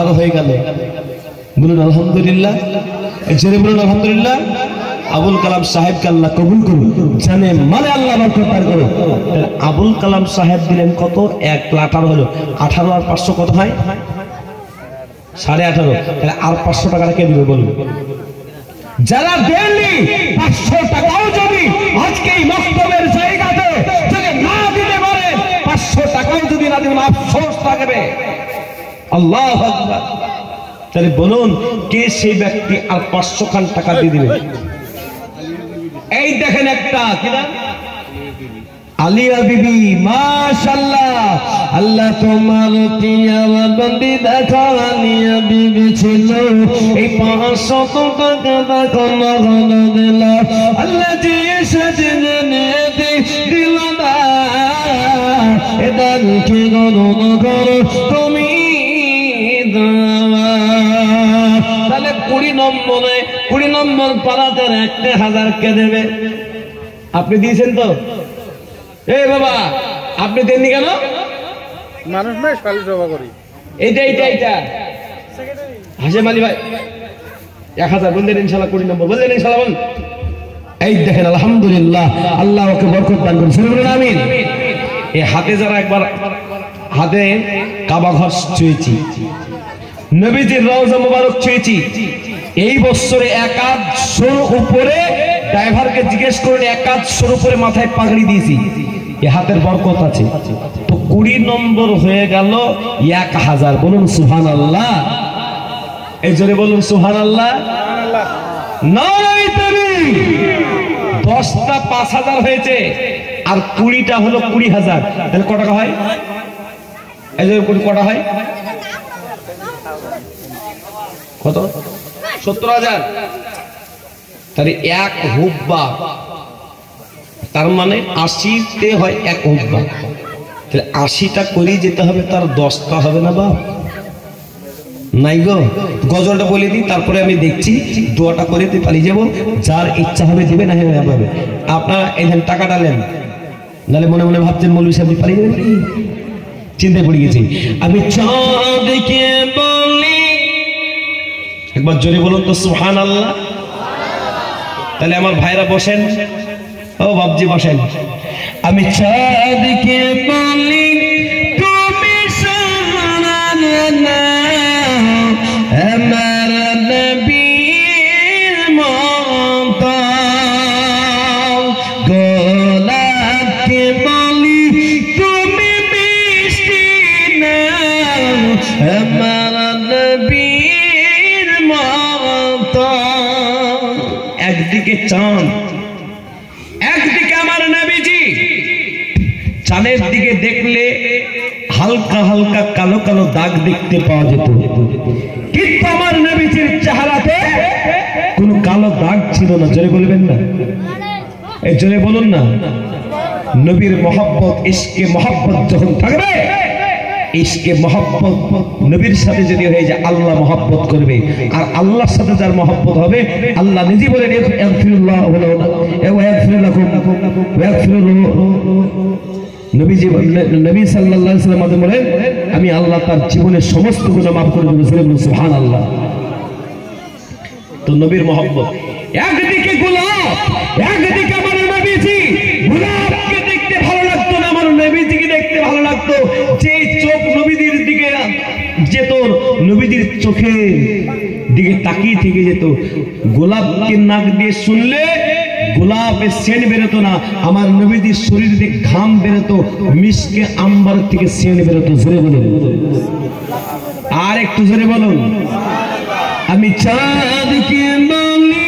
18 হয়ে গেল। বলুন আলহামদুলিল্লাহ, জোরে বলুন আলহামদুলিল্লাহ। আবুল কালাম সাহেবকে আল্লাহ কবুল করুন, জানে মানে আল্লাহ বরকত দান করুন। আবুল কালাম সাহেব দিলেন কত? 1,18 হলো। 18 আর 500 কত হয়? 18.5। তাহলে আর 500 টাকাটা কে দিবে বলুন? যারা দেননি 500 টাকাও যদি আজকে এই মক্তবের জায়গাতে যদি না দিতে পারে, 500 টাকাও যদি না দিবেন আফসোস থাকবে। আল্লাহু আকবার। তাহলে বলুন কে সেই ব্যক্তি আর 500 খান টাকা দিয়ে দিবে? এই দেখেন একটা কি নাম? আলিয়া বিবি, মাশাআল্লাহ। আল্লাহ তোমার পিয়ারা বন্দি দেখা আলিয়া বিবি ছিল। এই 500 টাকা দেখো নগদ দিল, আল্লাহ দিয়ে সাজিয়ে দিল না। এদান কি গণন করো তুমি। তাহলে 20 নম্বর পাড়াতে 1,000 কে দেবে? আপনি দিয়েছেন তো? এই বাবা আপনি দেননি কেন? মানুষ নয়, শালি সভা করি। এইটা হাসেম আলী ভাই 1,000 বললেন ইনশাআল্লাহ। 20 নম্বর বললেন ইনশাআল্লাহ। বলুন এই দেখেন আলহামদুলিল্লাহ, আল্লাহ ওকে বরকত দান করুন। বলুন আমিন। এই হাতে যারা একবার হাতে কাবা ঘর ছুঁয়েছি, নবীজির রওজা মুবারক ছুঁয়েছি, এই বছরে 1,000 উপরে ড্রাইভারকে জিজ্ঞেস করুন, 1,000 উপরে মাথায় পাগড়ি দিয়েছি, এ হাতের বরকত আছে। তো 20 নম্বর হয়ে গেল 1,000। বলুন সুবহানাল্লাহ। এই জোরে বলুন সুবহানাল্লাহ। নারায়ে তাকবীর। 10টা 5,000 হয়েছে আর 20টা হলো 20,000। তাহলে কত টাকা হয়? এই যে কত হয়? কত? 70,000। তাহলে 1 হুব্বা, তার মানে 80তে হয় 1 হুব্বা। তাহলে 80টা করেই যেতে হবে, তার 10টা হবে না বাপ? নাই গো। গজলটা বলে দিই, তারপরে আমি দেখছি দোয়াটা করে দিয়ে পালিয়ে যাবো। যার ইচ্ছা হবে দিবে, না হবে। আপনারা এখানে টাকা ডালেন, নাহলে মনে মনে ভাবছেন মৌলভী সাহেব পালিয়ে যাবেন, চিন্তায় পড়ে গেছি। আমি চাঁদকে বলি, একবার জোরে বলুন তো সুবহানাল্লাহ। তাহলে আমার ভাইরা বসেন, ও বাবজি বসেন। আমি চাঁদকে বলি তুমি সুবহানাল্লাহ, আমার নবীর মতো। গোলাপকে বলি তুমি মিষ্টি না, আমার নবীর মতো। একদিকে চাঁদ, একদিকে আমার নবীজি। চাঁদের দিকে দেখলে হালকা হালকা কালো কালো দাগ দেখতে পাওয়া যেত, কিন্তু আমার নবীজির চেহারাতে কোনো কালো দাগ ছিল না। জোরে বলবেন না? এই জোরে বলুন না। নবীর মহব্বত, ইশকে মহব্বত যখন থাকবে, ইশকে মহব্বত নবীর সাথে যদি হয়ে যায়, আল্লাহ মহব্বত করবে। আর আল্লাহর সাথে যার মহব্বত হবে, আল্লাহ নিজে বলেন ইয়াগফিরুল্লাহ ওয়া ইয়াগফিরুলাকুম ওয়া ইয়াগফিরুল্লাহু। নবী সাল্লাল্লাহু আলাইহি ওয়াসাল্লাম বলেন, আমি আল্লাহ তার জীবনের সমস্ত গুনাহ মাফ করে দেব। সুবহানাল্লাহ। তো নবীর মহব্বত, একদিকে গোলাপ, একদিকে আমার নবীজি। গোলাপকে দেখতে ভালো লাগতো না, আমার নবীজিকে দেখতে ভালো লাগতো। যে চোখ নবীজির দিকে যেত, নবীজির চোখের দিকে তাকিয়ে থেকে যেত। গোলাপকে নাক দিয়ে শুনলে গোলাপের সেন্ট বেরোতো না, আমার নবীজির শরীর থেকে ঘাম বেরোতো, মিশকে আম্বার থেকে সেন্ট বেরোতো। জোরে বলুন, আর একটু জোরে বলুন। আমি চাঁদকে বলি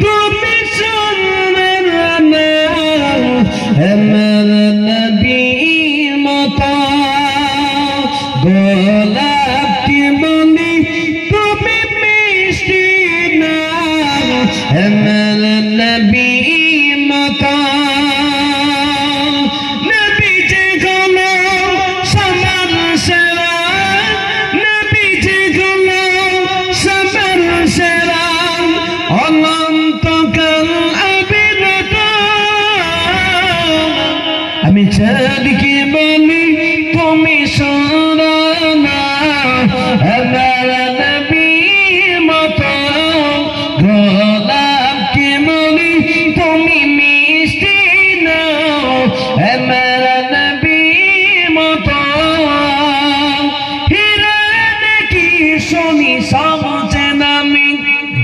তুমি সুবহানাল্লাহ, আমার নবীর মতো। গোলাপকে বলি তুমি মিষ্টি না, আমার নবীর মতো। নবীজি হলো সবার সেরা, নবীজি হলো সবার সেরা। অনন্তকাল আবিদত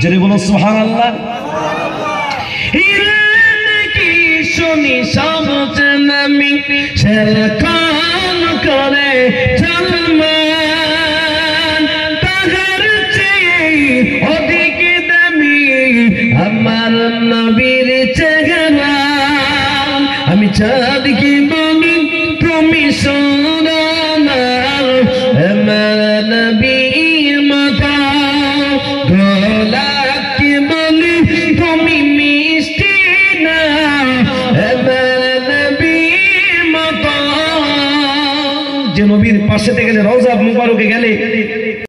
জোরে বলো সুবহানাল্লাহ। শুনি সমচেন আমি সেলখান করে চলমান তাহার চেয়ে অধিক দামি আমার নবীর চেহারা আমি চাঁদ কি বলি তুমি সোনার আমার নবীর মাতা গলা কি বলি তুমি মিষ্টি না যে নবীর পাশে গেলে রওজা মুবারকে গেলে